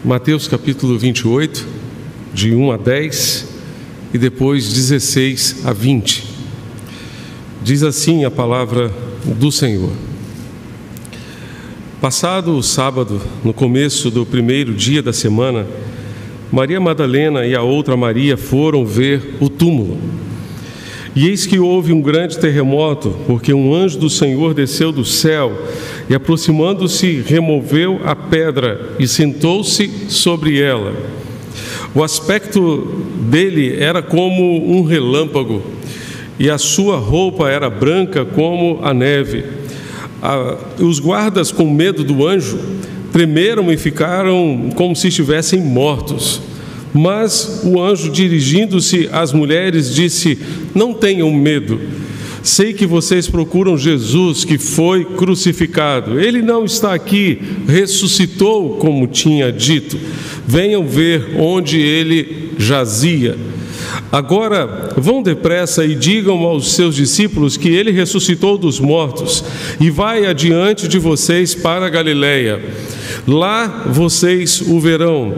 Mateus capítulo 28, de 1 a 10 e depois 16 a 20. Diz assim a palavra do Senhor. Passado o sábado, no começo do primeiro dia da semana, Maria Madalena e a outra Maria foram ver o túmulo. E eis que houve um grande terremoto, porque um anjo do Senhor desceu do céu e, aproximando-se, removeu a pedra e sentou-se sobre ela. O aspecto dele era como um relâmpago, e a sua roupa era branca como a neve. Os guardas, com medo do anjo, tremeram e ficaram como se estivessem mortos. Mas o anjo, dirigindo-se às mulheres, disse: não tenham medo. Sei que vocês procuram Jesus, que foi crucificado. Ele não está aqui, ressuscitou, como tinha dito. Venham ver onde ele jazia. Agora vão depressa e digam aos seus discípulos que ele ressuscitou dos mortos e vai adiante de vocês para a Galileia. Lá vocês o verão.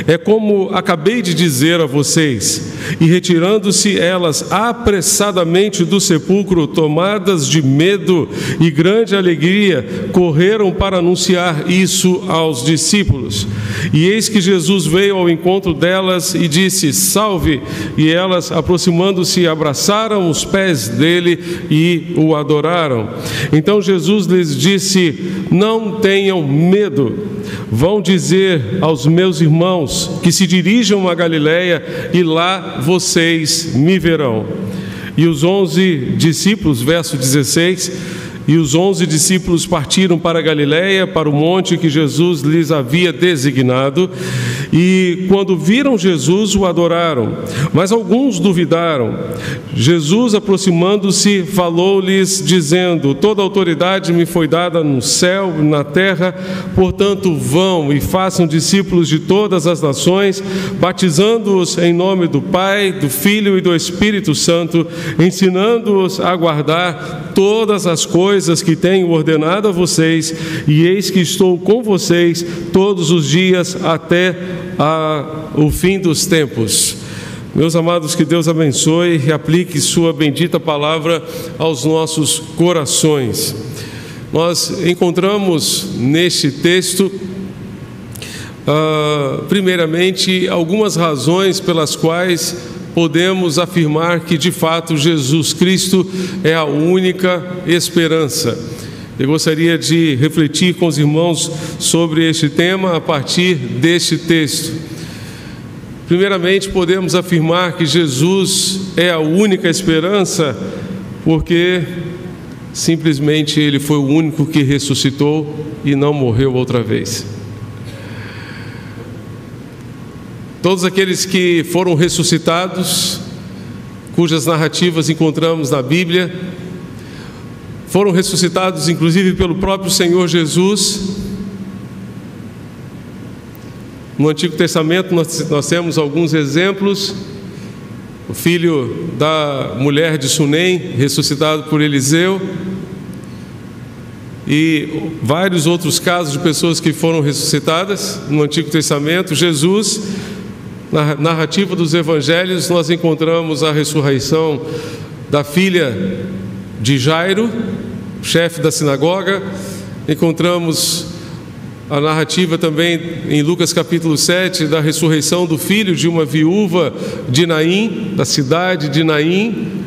É como acabei de dizer a vocês. E retirando-se elas apressadamente do sepulcro, tomadas de medo e grande alegria, correram para anunciar isso aos discípulos. E eis que Jesus veio ao encontro delas e disse: salve! E elas, aproximando-se, abraçaram os pés dele e o adoraram. Então Jesus lhes disse: não tenham medo. Vão dizer aos meus irmãos que se dirijam a Galileia e lá vocês me verão. E os 11 discípulos, verso 16, e os 11 discípulos partiram para a Galileia, para o monte que Jesus lhes havia designado, e quando viram Jesus, o adoraram, mas alguns duvidaram. Jesus, aproximando-se, falou-lhes, dizendo: toda autoridade me foi dada no céu e na terra, portanto vão e façam discípulos de todas as nações, batizando-os em nome do Pai, do Filho e do Espírito Santo, ensinando-os a guardar todas as coisas que tenho ordenado a vocês, e eis que estou com vocês todos os dias até o fim dos tempos. Meus amados, que Deus abençoe e aplique sua bendita palavra aos nossos corações. Nós encontramos neste texto, primeiramente, algumas razões pelas quais podemos afirmar que de fato Jesus Cristo é a única esperança. Eu gostaria de refletir com os irmãos sobre este tema a partir deste texto. Primeiramente, podemos afirmar que Jesus é a única esperança porque simplesmente Ele foi o único que ressuscitou e não morreu outra vez. Todos aqueles que foram ressuscitados, cujas narrativas encontramos na Bíblia, foram ressuscitados inclusive pelo próprio Senhor Jesus. No Antigo Testamento nós temos alguns exemplos. O filho da mulher de Sunem, ressuscitado por Eliseu, e vários outros casos de pessoas que foram ressuscitadas no Antigo Testamento. Jesus, na narrativa dos Evangelhos, nós encontramos a ressurreição da filha de Jairo, chefe da sinagoga. Encontramos a narrativa também em Lucas capítulo 7 da ressurreição do filho de uma viúva de Naim, da cidade de Naim.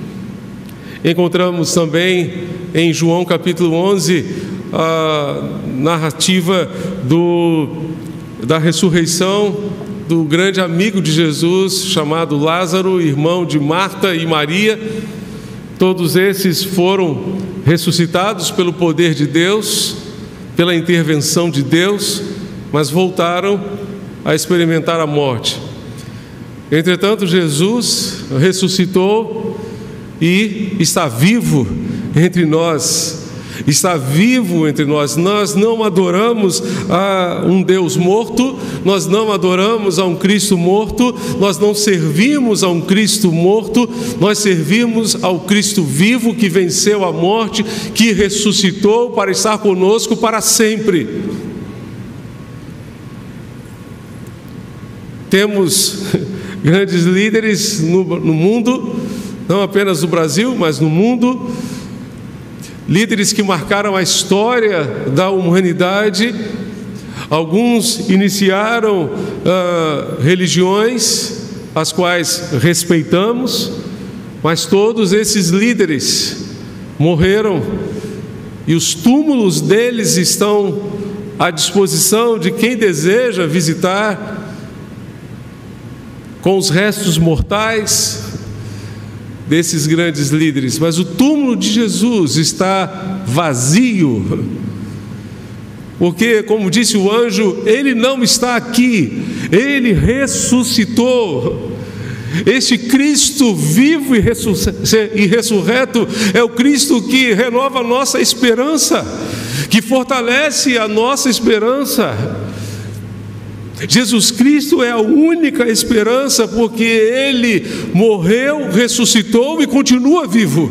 Encontramos também em João capítulo 11 a narrativa da ressurreição do grande amigo de Jesus, chamado Lázaro, irmão de Marta e Maria. Todos esses foram ressuscitados pelo poder de Deus, pela intervenção de Deus, mas voltaram a experimentar a morte. Entretanto, Jesus ressuscitou e está vivo entre nós. Está vivo entre nós. Nós não adoramos a um Deus morto, nós não adoramos a um Cristo morto, nós não servimos a um Cristo morto, nós servimos ao Cristo vivo, que venceu a morte, que ressuscitou para estar conosco para sempre. temos grandes líderes no mundo, não apenas no Brasil, mas no mundo, líderes que marcaram a história da humanidade. Alguns iniciaram religiões, as quais respeitamos, mas todos esses líderes morreram e os túmulos deles estão à disposição de quem deseja visitar, com os restos mortais desses grandes líderes. Mas o túmulo de Jesus está vazio, porque, como disse o anjo, Ele não está aqui, Ele ressuscitou. Este Cristo vivo e ressurreto é o Cristo que renova a nossa esperança, que fortalece a nossa esperança. Jesus Cristo é a única esperança, porque Ele morreu, ressuscitou e continua vivo,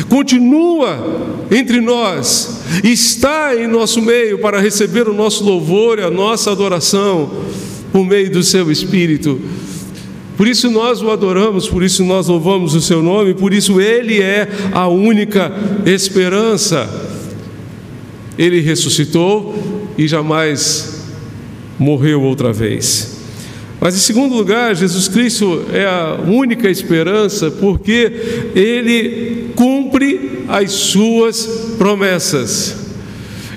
continua entre nós, está em nosso meio para receber o nosso louvor e a nossa adoração por meio do Seu Espírito. Por isso nós o adoramos, por isso nós louvamos o Seu nome, por isso Ele é a única esperança. Ele ressuscitou e jamais morreu outra vez. Mas em segundo lugar, Jesus Cristo é a única esperança porque Ele cumpre as Suas promessas.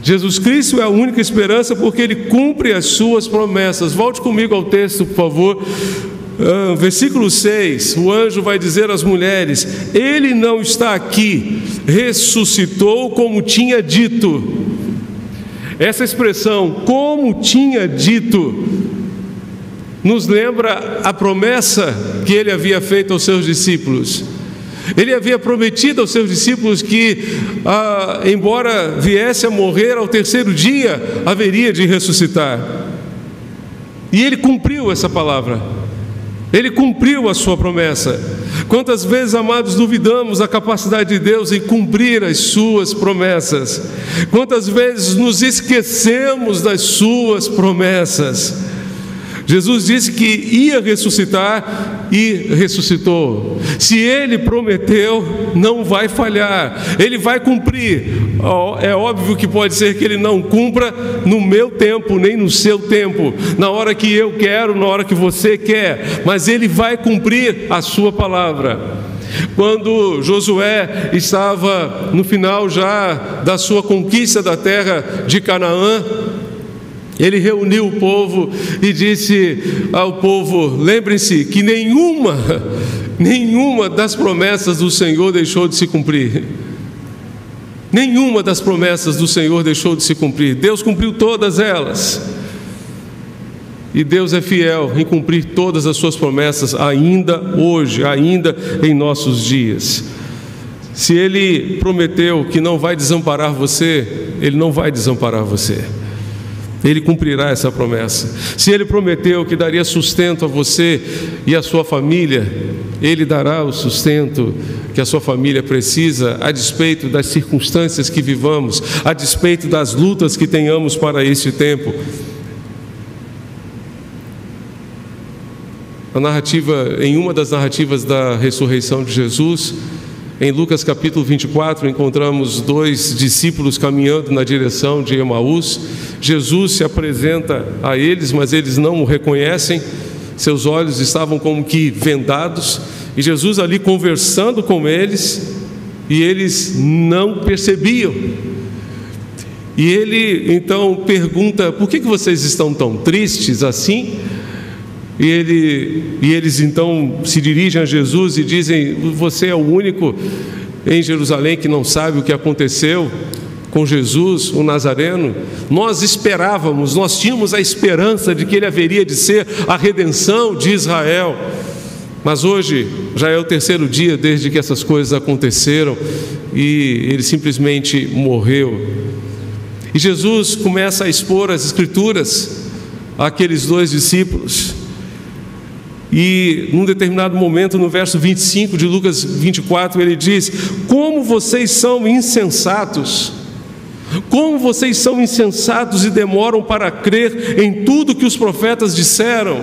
Jesus Cristo é a única esperança porque Ele cumpre as Suas promessas. Volte comigo ao texto, por favor. Versículo 6, o anjo vai dizer às mulheres: Ele não está aqui, ressuscitou como tinha dito. Essa expressão, como tinha dito, nos lembra a promessa que Ele havia feito aos Seus discípulos. Ele havia prometido aos Seus discípulos que, embora viesse a morrer, ao terceiro dia haveria de ressuscitar. E Ele cumpriu essa palavra. Ele cumpriu a Sua promessa. Quantas vezes, amados, duvidamos da capacidade de Deus em cumprir as Suas promessas? Quantas vezes nos esquecemos das Suas promessas? Jesus disse que ia ressuscitar e ressuscitou. Se Ele prometeu, não vai falhar, Ele vai cumprir. É óbvio que pode ser que Ele não cumpra no meu tempo, nem no seu tempo, na hora que eu quero, na hora que você quer, mas Ele vai cumprir a Sua palavra. Quando Josué estava no final já da sua conquista da terra de Canaã, ele reuniu o povo e disse ao povo: lembrem-se que nenhuma das promessas do Senhor deixou de se cumprir. Nenhuma das promessas do Senhor deixou de se cumprir. Deus cumpriu todas elas. E Deus é fiel em cumprir todas as suas promessas ainda hoje, ainda em nossos dias. Se Ele prometeu que não vai desamparar você, Ele não vai desamparar você. Ele cumprirá essa promessa. Se Ele prometeu que daria sustento a você e a sua família, Ele dará o sustento que a sua família precisa, a despeito das circunstâncias que vivamos, a despeito das lutas que tenhamos para este tempo. Em uma das narrativas da ressurreição de Jesus, em Lucas capítulo 24, encontramos dois discípulos caminhando na direção de Emaús. Jesus se apresenta a eles, mas eles não o reconhecem, seus olhos estavam como que vendados, e Jesus ali conversando com eles, e eles não percebiam. E Ele então pergunta: por que vocês estão tão tristes assim? E eles então se dirigem a Jesus e dizem: você é o único em Jerusalém que não sabe o que aconteceu com Jesus, o Nazareno. Nós esperávamos, nós tínhamos a esperança de que Ele haveria de ser a redenção de Israel. Mas hoje já é o terceiro dia desde que essas coisas aconteceram e Ele simplesmente morreu. E Jesus começa a expor as Escrituras àqueles dois discípulos. E num determinado momento, no verso 25 de Lucas 24, Ele diz: como vocês são insensatos, como vocês são insensatos e demoram para crer em tudo que os profetas disseram.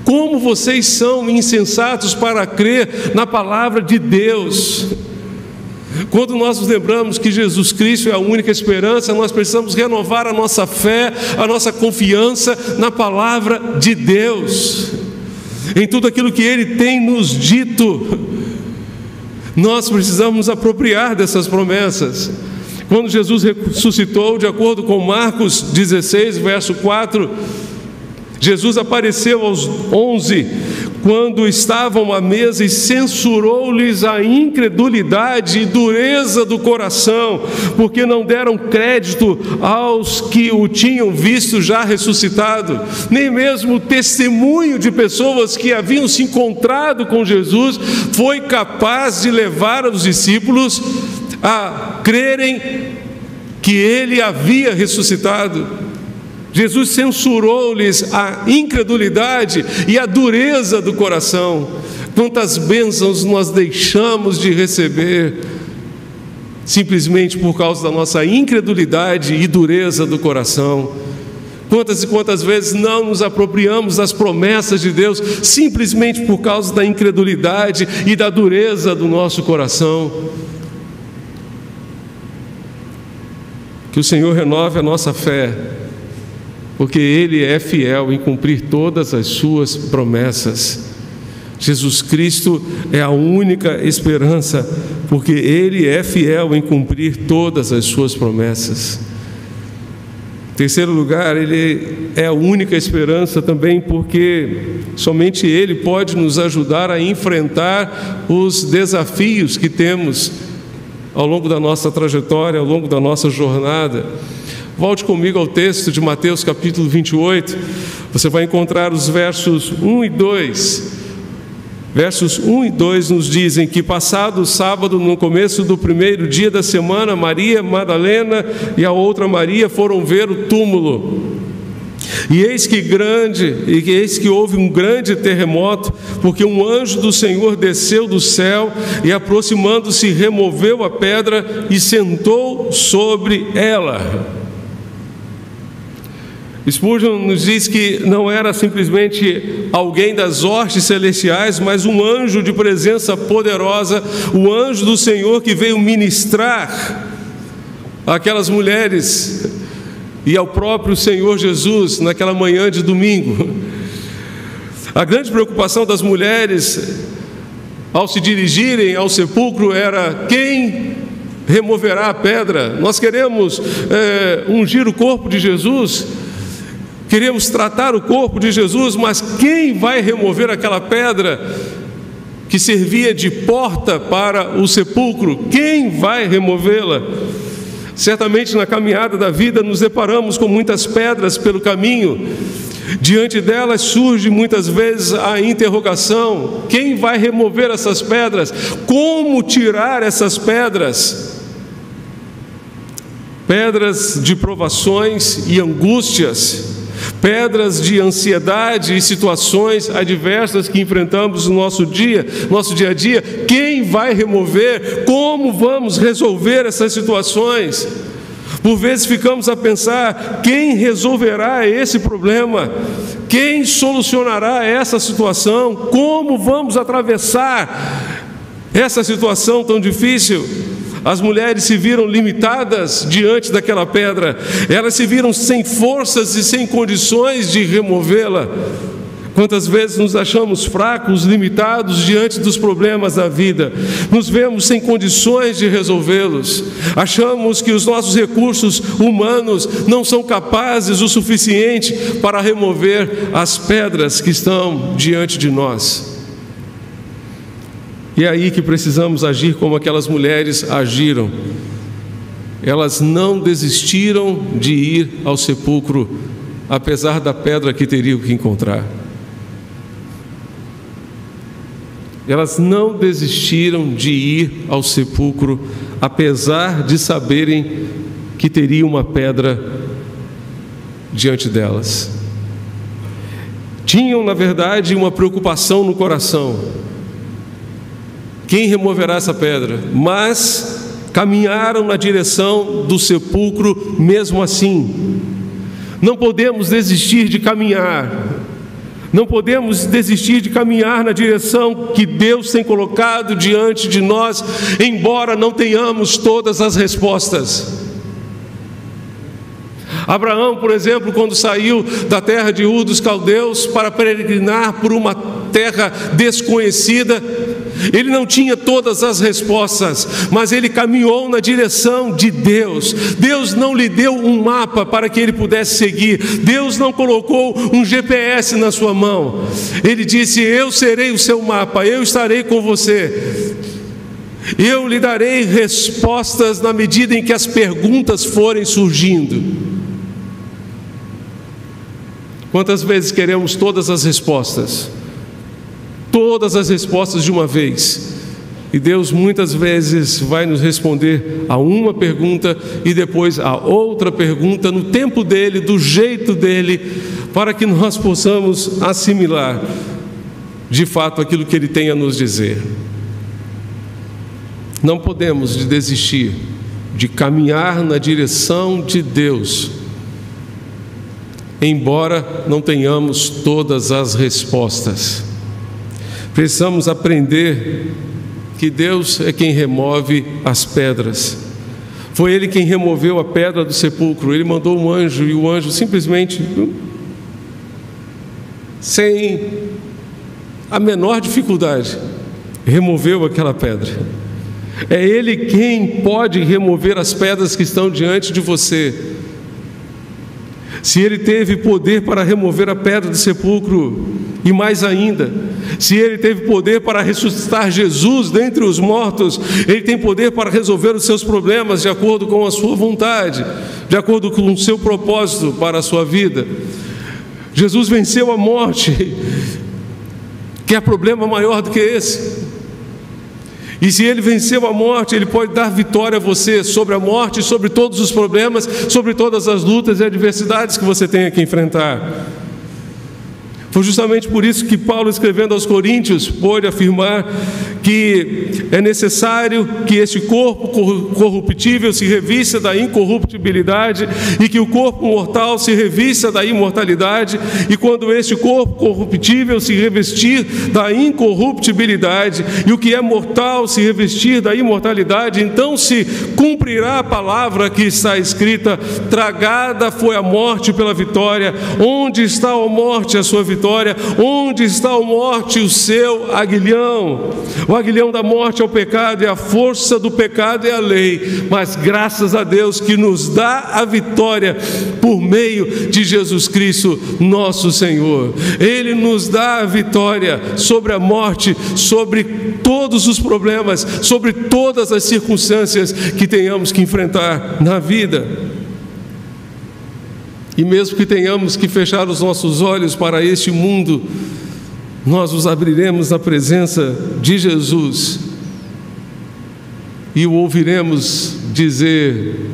Como vocês são insensatos para crer na palavra de Deus. Quando nós nos lembramos que Jesus Cristo é a única esperança, nós precisamos renovar a nossa fé, a nossa confiança na palavra de Deus, em tudo aquilo que Ele tem nos dito. Nós precisamos nos apropriar dessas promessas. Quando Jesus ressuscitou, de acordo com Marcos 16, verso 4, Jesus apareceu aos 11, quando estavam à mesa, e censurou-lhes a incredulidade e dureza do coração, porque não deram crédito aos que o tinham visto já ressuscitado, nem mesmo o testemunho de pessoas que haviam se encontrado com Jesus foi capaz de levar os discípulos a crerem que Ele havia ressuscitado. Jesus censurou-lhes a incredulidade e a dureza do coração. Quantas bênçãos nós deixamos de receber simplesmente por causa da nossa incredulidade e dureza do coração. Quantas e quantas vezes não nos apropriamos das promessas de Deus simplesmente por causa da incredulidade e da dureza do nosso coração. Que o Senhor renove a nossa fé, porque Ele é fiel em cumprir todas as suas promessas. Jesus Cristo é a única esperança, porque Ele é fiel em cumprir todas as suas promessas. Em terceiro lugar, Ele é a única esperança também porque somente Ele pode nos ajudar a enfrentar os desafios que temos ao longo da nossa trajetória, ao longo da nossa jornada. Volte comigo ao texto de Mateus capítulo 28, você vai encontrar os versos 1 e 2. Versos 1 e 2 nos dizem que, passado o sábado, no começo do primeiro dia da semana, Maria Madalena e a outra Maria foram ver o túmulo. E eis que houve um grande terremoto, porque um anjo do Senhor desceu do céu e, aproximando-se, removeu a pedra e sentou sobre ela. Spurgeon nos diz que não era simplesmente alguém das hostes celestiais, mas um anjo de presença poderosa, o anjo do Senhor que veio ministrar àquelas mulheres e ao próprio Senhor Jesus naquela manhã de domingo. A grande preocupação das mulheres ao se dirigirem ao sepulcro era: quem removerá a pedra? Nós queremos ungir o corpo de Jesus, queremos tratar o corpo de Jesus, mas quem vai remover aquela pedra que servia de porta para o sepulcro? Quem vai removê-la? Certamente na caminhada da vida nos deparamos com muitas pedras pelo caminho. Diante delas surge muitas vezes a interrogação: quem vai remover essas pedras? Como tirar essas pedras? Pedras de provações e angústias, pedras de ansiedade e situações adversas que enfrentamos no nosso dia a dia. Quem vai remover? Como vamos resolver essas situações? Por vezes ficamos a pensar: quem resolverá esse problema? Quem solucionará essa situação? Como vamos atravessar essa situação tão difícil? As mulheres se viram limitadas diante daquela pedra, elas se viram sem forças e sem condições de removê-la. Quantas vezes nos achamos fracos, limitados diante dos problemas da vida, nos vemos sem condições de resolvê-los, achamos que os nossos recursos humanos não são capazes o suficiente para remover as pedras que estão diante de nós. E é aí que precisamos agir como aquelas mulheres agiram. Elas não desistiram de ir ao sepulcro, apesar da pedra que teriam que encontrar. Elas não desistiram de ir ao sepulcro, apesar de saberem que teria uma pedra diante delas. Tinham, na verdade, uma preocupação no coração: quem removerá essa pedra? Mas caminharam na direção do sepulcro mesmo assim. Não podemos desistir de caminhar. Não podemos desistir de caminhar na direção que Deus tem colocado diante de nós, embora não tenhamos todas as respostas. Abraão, por exemplo, quando saiu da terra de Ur dos Caldeus para peregrinar por uma terra desconhecida, ele não tinha todas as respostas, mas ele caminhou na direção de Deus. Deus não lhe deu um mapa para que ele pudesse seguir. Deus não colocou um GPS na sua mão. Ele disse: eu serei o seu mapa, eu estarei com você. Eu lhe darei respostas na medida em que as perguntas forem surgindo. Quantas vezes queremos todas as respostas? Todas as respostas de uma vez. E Deus muitas vezes vai nos responder a uma pergunta e depois a outra pergunta, no tempo dele, do jeito dele, para que nós possamos assimilar de fato aquilo que ele tem a nos dizer. Não podemos desistir de caminhar na direção de Deus, embora não tenhamos todas as respostas. Precisamos aprender que Deus é quem remove as pedras. Foi Ele quem removeu a pedra do sepulcro. Ele mandou um anjo e o anjo simplesmente, sem a menor dificuldade, removeu aquela pedra. É Ele quem pode remover as pedras que estão diante de você. Se Ele teve poder para remover a pedra do sepulcro, e mais ainda, se Ele teve poder para ressuscitar Jesus dentre os mortos, Ele tem poder para resolver os seus problemas de acordo com a sua vontade, de acordo com o seu propósito para a sua vida. Jesus venceu a morte. Quer problema maior do que esse? E se Ele venceu a morte, Ele pode dar vitória a você sobre a morte, sobre todos os problemas, sobre todas as lutas e adversidades que você tenha que enfrentar. Foi justamente por isso que Paulo, escrevendo aos Coríntios, pôde afirmar que é necessário que este corpo corruptível se revista da incorruptibilidade e que o corpo mortal se revista da imortalidade, e quando este corpo corruptível se revestir da incorruptibilidade e o que é mortal se revestir da imortalidade, então se cumprirá a palavra que está escrita: tragada foi a morte pela vitória. Onde está a morte, a sua vitória? Onde está a morte, o seu aguilhão? O aguilhão da morte é o pecado, e a força do pecado é a lei, mas graças a Deus que nos dá a vitória por meio de Jesus Cristo, nosso Senhor. Ele nos dá a vitória sobre a morte, sobre todos os problemas, sobre todas as circunstâncias que tenhamos que enfrentar na vida. E mesmo que tenhamos que fechar os nossos olhos para este mundo, nós os abriremos na presença de Jesus e o ouviremos dizer: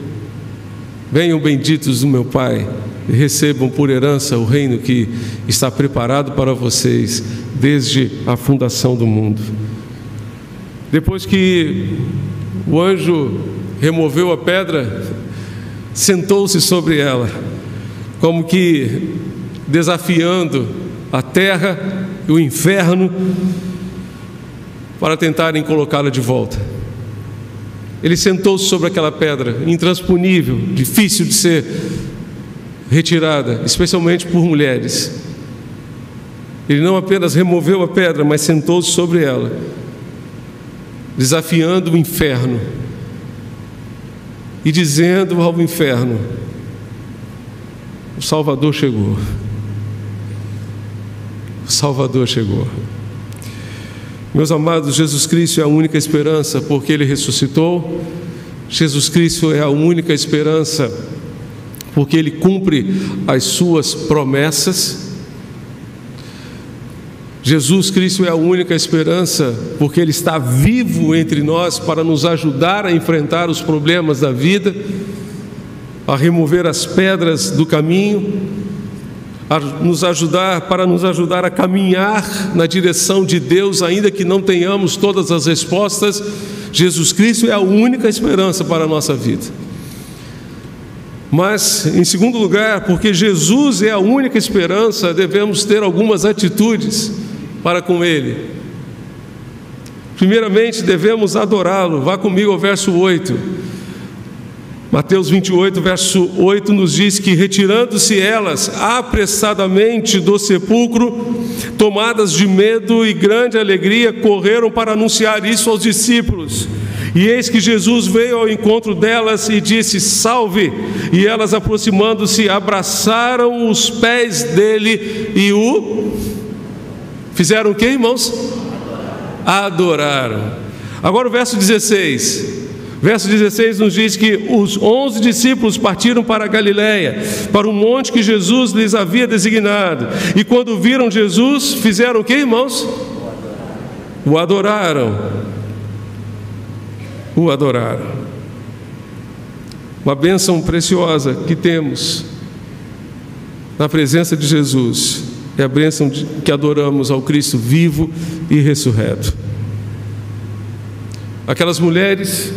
venham benditos do meu Pai, e recebam por herança o reino que está preparado para vocês desde a fundação do mundo. Depois que o anjo removeu a pedra, sentou-se sobre ela, como que desafiando a terra e o inferno para tentarem colocá-la de volta. Ele sentou-se sobre aquela pedra intransponível, difícil de ser retirada, especialmente por mulheres. Ele não apenas removeu a pedra, mas sentou-se sobre ela, desafiando o inferno e dizendo ao inferno: o Salvador chegou. O Salvador chegou. Meus amados, Jesus Cristo é a única esperança, porque Ele ressuscitou. Jesus Cristo é a única esperança, porque Ele cumpre as suas promessas. Jesus Cristo é a única esperança, porque Ele está vivo entre nós para nos ajudar a enfrentar os problemas da vida, a remover as pedras do caminho, para nos ajudar a caminhar na direção de Deus, ainda que não tenhamos todas as respostas. Jesus Cristo é a única esperança para a nossa vida. Mas, em segundo lugar, porque Jesus é a única esperança, devemos ter algumas atitudes para com Ele. Primeiramente, devemos adorá-lo. Vá comigo ao verso 8. Mateus 28, verso 8 nos diz que, retirando-se elas apressadamente do sepulcro, tomadas de medo e grande alegria, correram para anunciar isso aos discípulos. E eis que Jesus veio ao encontro delas e disse: salve! E elas, aproximando-se, abraçaram os pés dele e o fizeram o que, irmãos? Adoraram. Agora o verso 16. Verso 16 nos diz que os 11 discípulos partiram para a Galiléia, para o monte que Jesus lhes havia designado. E quando viram Jesus, fizeram o que, irmãos? O adoraram. O adoraram. Uma bênção preciosa que temos na presença de Jesus é a bênção que adoramos ao Cristo vivo e ressurreto. Aquelas mulheres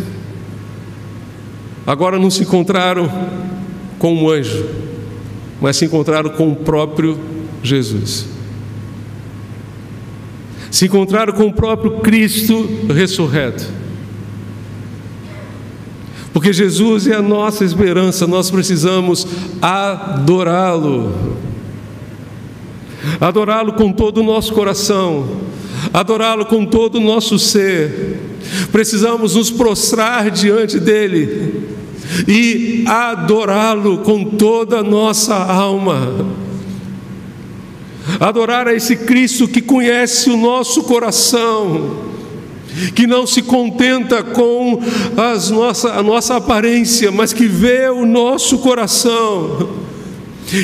agora não se encontraram com um anjo, mas se encontraram com o próprio Jesus. Se encontraram com o próprio Cristo ressurreto. Porque Jesus é a nossa esperança, nós precisamos adorá-lo. Adorá-lo com todo o nosso coração, adorá-lo com todo o nosso ser. Precisamos nos prostrar diante dele e adorá-lo com toda a nossa alma. Adorar a esse Cristo que conhece o nosso coração, que não se contenta com a nossa aparência, mas que vê o nosso coração.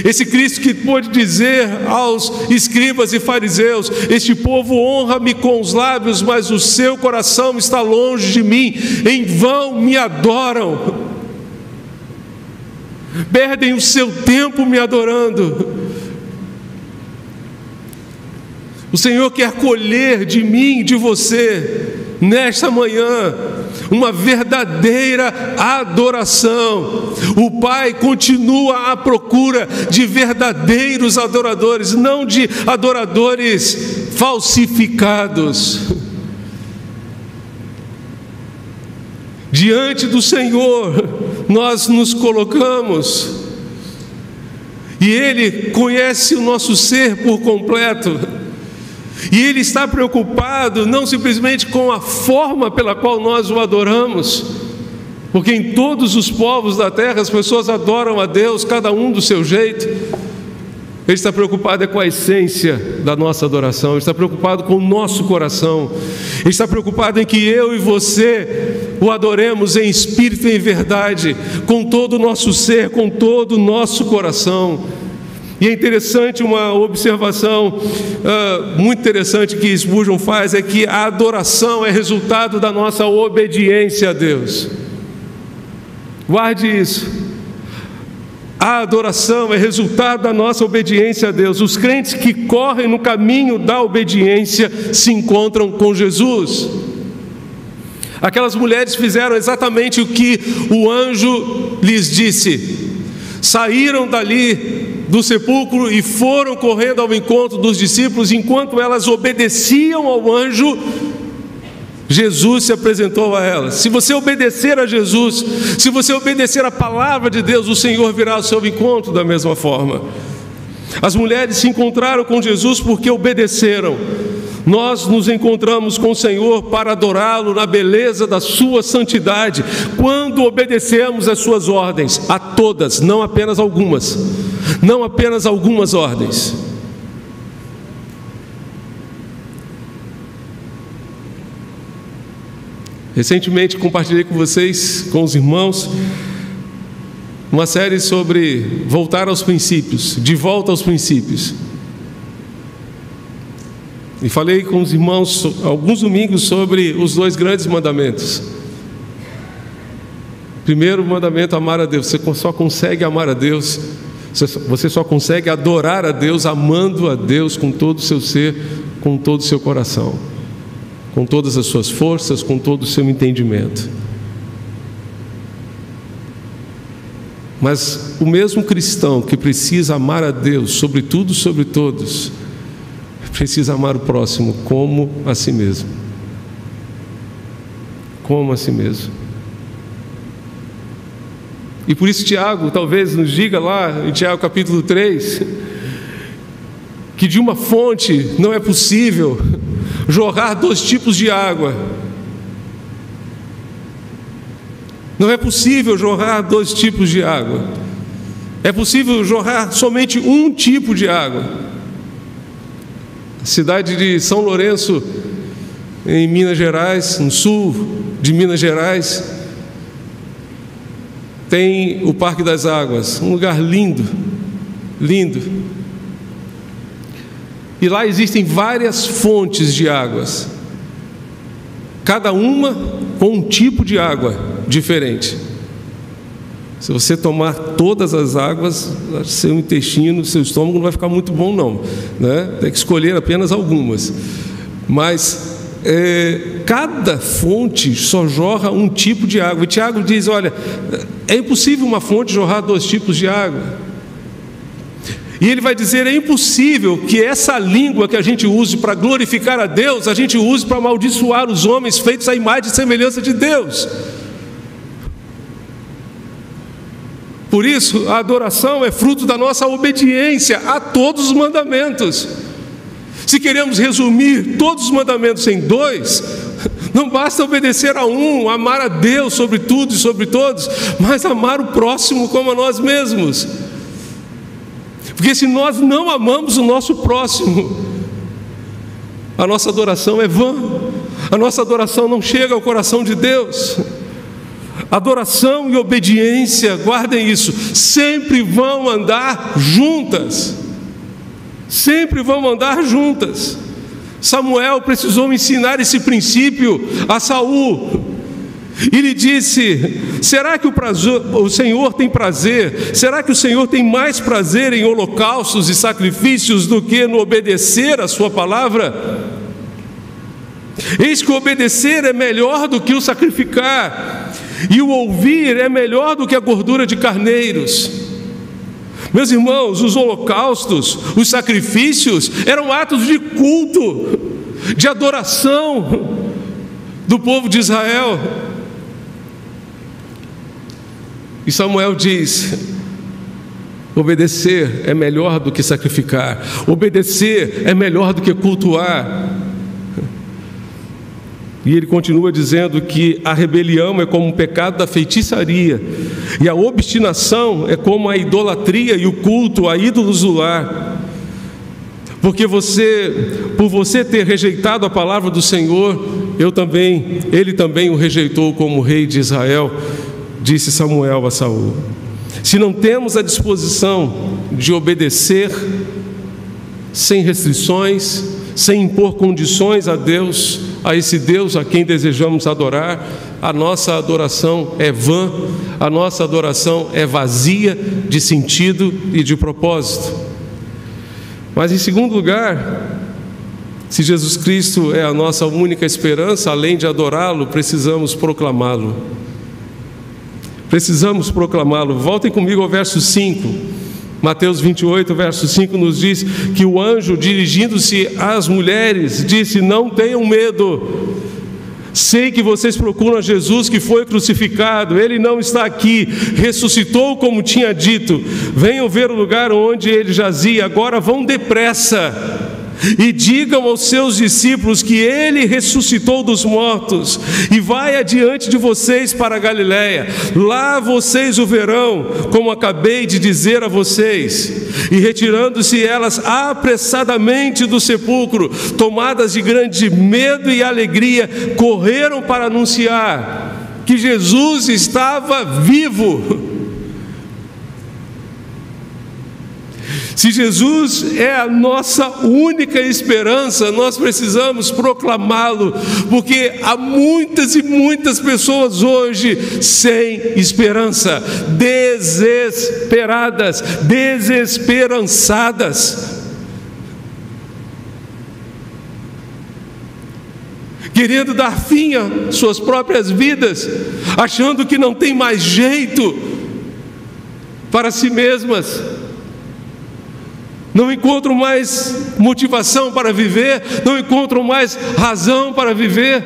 Esse Cristo que pôde dizer aos escribas e fariseus: este povo honra-me com os lábios, mas o seu coração está longe de mim, em vão me adoram, perdem o seu tempo me adorando. O Senhor quer colher de mim, de você, nesta manhã, uma verdadeira adoração. O Pai continua à procura de verdadeiros adoradores, não de adoradores falsificados. Diante do Senhor nós nos colocamos, e Ele conhece o nosso ser por completo. E Ele está preocupado não simplesmente com a forma pela qual nós o adoramos, porque em todos os povos da terra as pessoas adoram a Deus, cada um do seu jeito. Ele está preocupado com a essência da nossa adoração, Ele está preocupado com o nosso coração, Ele está preocupado em que eu e você o adoremos em espírito e em verdade, com todo o nosso ser, com todo o nosso coração. E é interessante, uma observação muito interessante que Spurgeon faz, é que a adoração é resultado da nossa obediência a Deus. Guarde isso. A adoração é resultado da nossa obediência a Deus. Os crentes que correm no caminho da obediência se encontram com Jesus. Aquelas mulheres fizeram exatamente o que o anjo lhes disse. Saíram dali do sepulcro e foram correndo ao encontro dos discípulos. Enquanto elas obedeciam ao anjo, Jesus se apresentou a elas. Se você obedecer a Jesus, se você obedecer a palavra de Deus, o Senhor virá ao seu encontro da mesma forma. As mulheres se encontraram com Jesus porque obedeceram. Nós nos encontramos com o Senhor para adorá-lo na beleza da sua santidade, quando obedecemos as suas ordens, a todas, não apenas algumas, não apenas algumas ordens. Recentemente compartilhei com vocês, com os irmãos, uma série sobre voltar aos princípios, de volta aos princípios. E falei com os irmãos alguns domingos sobre os 2 grandes mandamentos. Primeiro mandamento, amar a Deus. Você só consegue amar a Deus, você só consegue adorar a Deus amando a Deus com todo o seu ser, com todo o seu coração, com todas as suas forças, com todo o seu entendimento. Mas o mesmo cristão que precisa amar a Deus sobre tudo, sobre todos, precisa amar o próximo como a si mesmo. Como a si mesmo. E por isso Tiago talvez nos diga lá em Tiago capítulo 3, que de uma fonte não é possível jorrar 2 tipos de água. Não é possível jorrar 2 tipos de água. É possível jorrar somente um tipo de água. A cidade de São Lourenço, em Minas Gerais, no sul de Minas Gerais, tem o Parque das Águas, um lugar lindo, lindo. E lá existem várias fontes de águas, cada uma com um tipo de água diferente. Se você tomar todas as águas, seu intestino, seu estômago não vai ficar muito bom não, né? Tem que escolher apenas algumas. Mas cada fonte só jorra um tipo de água. E Tiago diz, olha, é impossível uma fonte jorrar 2 tipos de água. E ele vai dizer, é impossível que essa língua que a gente use para glorificar a Deus, a gente use para amaldiçoar os homens feitos à imagem e semelhança de Deus. Por isso, a adoração é fruto da nossa obediência a todos os mandamentos. Se queremos resumir todos os mandamentos em 2, não basta obedecer a um, amar a Deus sobre tudo e sobre todos, mas amar o próximo como a nós mesmos. Porque se nós não amamos o nosso próximo, a nossa adoração é vã, a nossa adoração não chega ao coração de Deus. Adoração e obediência, guardem isso, sempre vão andar juntas. Sempre vão andar juntas. Samuel precisou ensinar esse princípio a Saul. E lhe disse, será que o Senhor tem prazer? Será que o Senhor tem mais prazer em holocaustos e sacrifícios do que no obedecer a sua palavra? Eis que o obedecer é melhor do que o sacrificar, e o ouvir é melhor do que a gordura de carneiros. Meus irmãos, os holocaustos, os sacrifícios eram atos de culto, de adoração do povo de Israel. E Samuel diz, obedecer é melhor do que sacrificar, obedecer é melhor do que cultuar. E ele continua dizendo que a rebelião é como o pecado da feitiçaria, e a obstinação é como a idolatria e o culto a ídolos do lar. Porque por você ter rejeitado a palavra do Senhor, ele também o rejeitou como rei de Israel, disse Samuel a Saul. Se não temos a disposição de obedecer sem restrições, sem impor condições a Deus, a esse Deus a quem desejamos adorar, a nossa adoração é vã, a nossa adoração é vazia de sentido e de propósito. Mas em segundo lugar, se Jesus Cristo é a nossa única esperança, além de adorá-lo, precisamos proclamá-lo. Precisamos proclamá-lo. Voltem comigo ao verso 5. Mateus 28, verso 5 nos diz que o anjo, dirigindo-se às mulheres, disse: não tenham medo. Sei que vocês procuram a Jesus que foi crucificado. Ele não está aqui, ressuscitou como tinha dito. Venham ver o lugar onde ele jazia. Agora vão depressa e digam aos seus discípulos que ele ressuscitou dos mortos e vai adiante de vocês para a Galiléia. Lá vocês o verão, como acabei de dizer a vocês. E retirando-se elas apressadamente do sepulcro, tomadas de grande medo e alegria, correram para anunciar que Jesus estava vivo. Se Jesus é a nossa única esperança, nós precisamos proclamá-lo, porque há muitas e muitas pessoas hoje sem esperança, desesperadas, desesperançadas, querendo dar fim às suas próprias vidas, achando que não tem mais jeito. para si mesmas, não encontram mais motivação para viver, não encontram mais razão para viver.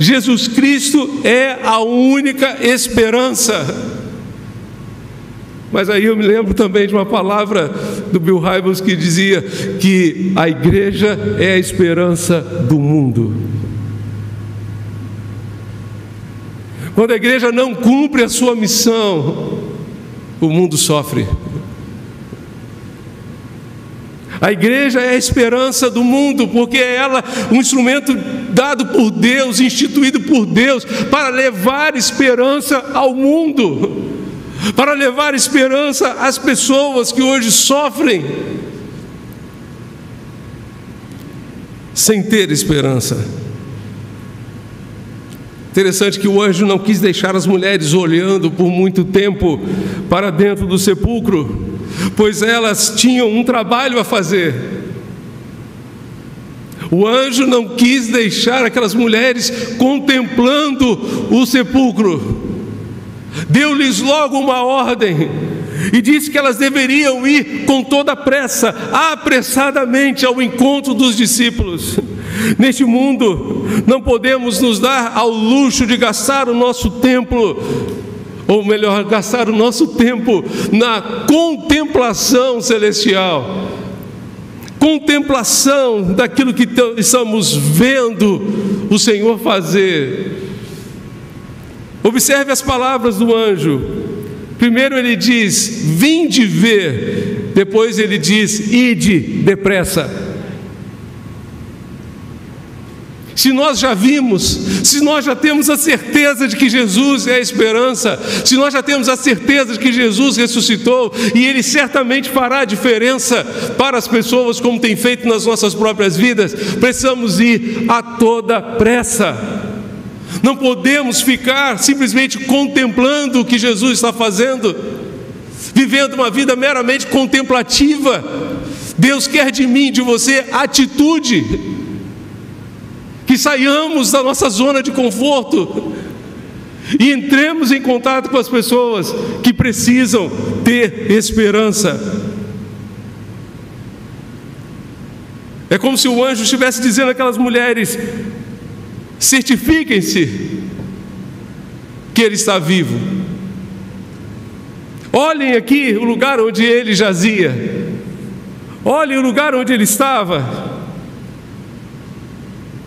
Jesus Cristo é a única esperança. Mas aí eu me lembro também de uma palavra do Bill Hybels que dizia que a igreja é a esperança do mundo. Quando a igreja não cumpre a sua missão, o mundo sofre. A igreja é a esperança do mundo, porque é ela um instrumento dado por Deus, instituído por Deus, para levar esperança ao mundo, para levar esperança às pessoas que hoje sofrem sem ter esperança. Interessante que o anjo não quis deixar as mulheres olhando por muito tempo para dentro do sepulcro, pois elas tinham um trabalho a fazer. O anjo não quis deixar aquelas mulheres contemplando o sepulcro. Deu-lhes logo uma ordem e disse que elas deveriam ir com toda a pressa, apressadamente ao encontro dos discípulos. Neste mundo, não podemos nos dar ao luxo de gastar o nosso tempo, ou melhor, gastar o nosso tempo na contemplação celestial, contemplação daquilo que estamos vendo o Senhor fazer. Observe as palavras do anjo. Primeiro ele diz: vinde ver. Depois ele diz: ide depressa. Se nós já vimos, se nós já temos a certeza de que Jesus é a esperança, se nós já temos a certeza de que Jesus ressuscitou, e Ele certamente fará a diferença para as pessoas, como tem feito nas nossas próprias vidas, precisamos ir a toda pressa. Não podemos ficar simplesmente contemplando o que Jesus está fazendo, vivendo uma vida meramente contemplativa. Deus quer de mim, de você, atitude. Que saiamos da nossa zona de conforto e entremos em contato com as pessoas que precisam ter esperança. É como se o anjo estivesse dizendo àquelas mulheres: certifiquem-se que ele está vivo. Olhem aqui o lugar onde ele jazia, olhem o lugar onde ele estava.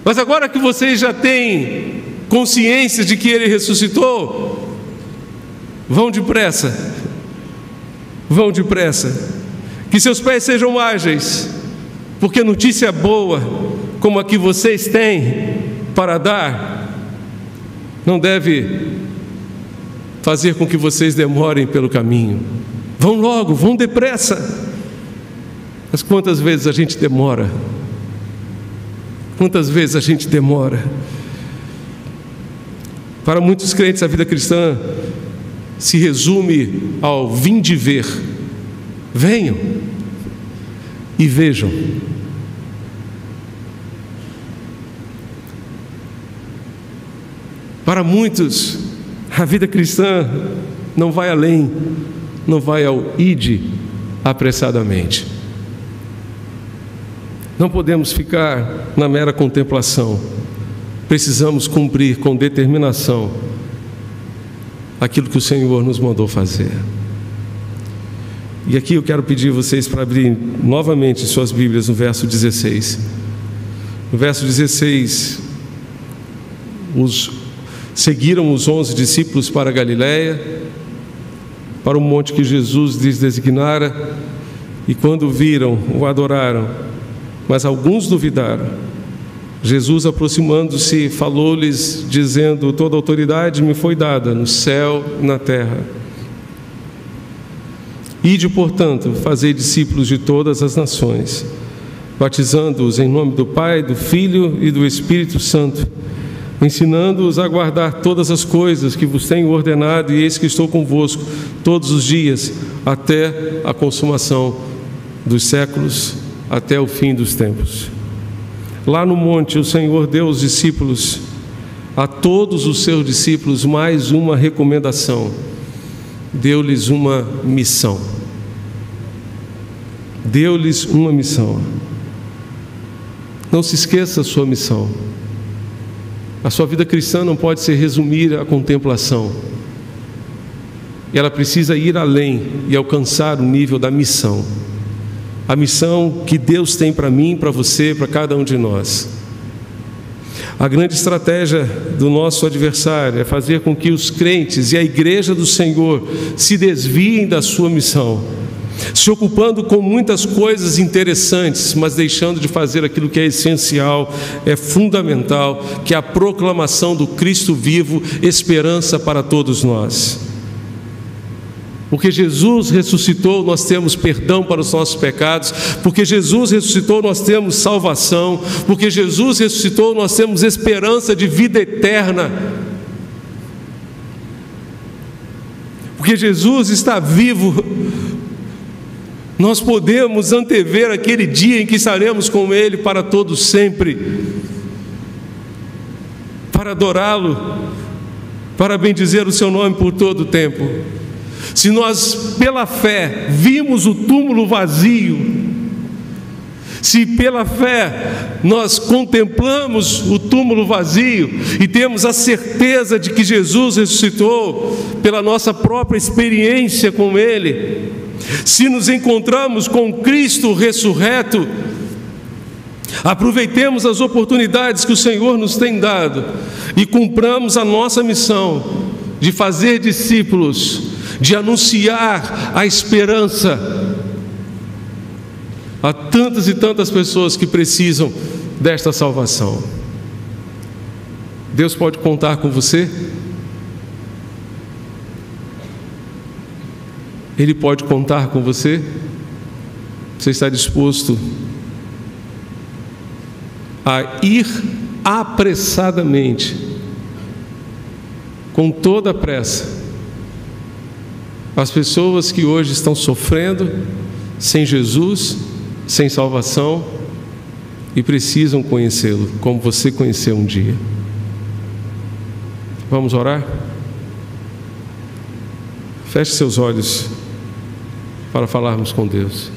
Mas agora que vocês já têm consciência de que ele ressuscitou, vão depressa, vão depressa, que seus pés sejam ágeis, porque notícia boa como a que vocês têm para dar, não deve fazer com que vocês demorem pelo caminho. Vão logo, vão depressa. Mas quantas vezes a gente demora? Quantas vezes a gente demora? Para muitos crentes, a vida cristã se resume ao vinde ver. Venham e vejam. Para muitos, a vida cristã não vai além, não vai ao ide apressadamente. Não podemos ficar na mera contemplação. Precisamos cumprir com determinação aquilo que o Senhor nos mandou fazer. E aqui eu quero pedir vocês para abrir novamente suas Bíblias no verso 16. No verso 16, seguiram os 11 discípulos para a Galiléia, para o monte que Jesus lhes designara, e quando viram, o adoraram. Mas alguns duvidaram. Jesus, aproximando-se, falou-lhes, dizendo: toda autoridade me foi dada no céu e na terra. Ide, portanto, fazei discípulos de todas as nações, batizando-os em nome do Pai, do Filho e do Espírito Santo, ensinando-os a guardar todas as coisas que vos tenho ordenado, e eis que estou convosco todos os dias, até a consumação dos séculos, até o fim dos tempos. Lá no monte, o Senhor deu aos discípulos, a todos os seus discípulos, mais uma recomendação: deu-lhes uma missão. Deu-lhes uma missão. Não se esqueça a sua missão. A sua vida cristã não pode se resumir à contemplação. Ela precisa ir além e alcançar o nível da missão. A missão que Deus tem para mim, para você, para cada um de nós. A grande estratégia do nosso adversário é fazer com que os crentes e a igreja do Senhor se desviem da sua missão, se ocupando com muitas coisas interessantes, mas deixando de fazer aquilo que é essencial, é fundamental, que é a proclamação do Cristo vivo, esperança para todos nós. Porque Jesus ressuscitou, nós temos perdão para os nossos pecados. Porque Jesus ressuscitou, nós temos salvação. Porque Jesus ressuscitou, nós temos esperança de vida eterna. Porque Jesus está vivo, nós podemos antever aquele dia em que estaremos com Ele para todos sempre, para adorá-lo, para bendizer o seu nome por todo o tempo. Se nós, pela fé, vimos o túmulo vazio, se pela fé nós contemplamos o túmulo vazio e temos a certeza de que Jesus ressuscitou pela nossa própria experiência com Ele, se nos encontramos com Cristo ressurreto, aproveitemos as oportunidades que o Senhor nos tem dado e cumpramos a nossa missão de fazer discípulos, de anunciar a esperança a tantas e tantas pessoas que precisam desta salvação. Deus pode contar com você? Ele pode contar com você? Você está disposto a ir apressadamente, com toda a pressa, as pessoas que hoje estão sofrendo, sem Jesus, sem salvação, e precisam conhecê-lo, como você conheceu um dia? Vamos orar? Feche seus olhos para falarmos com Deus.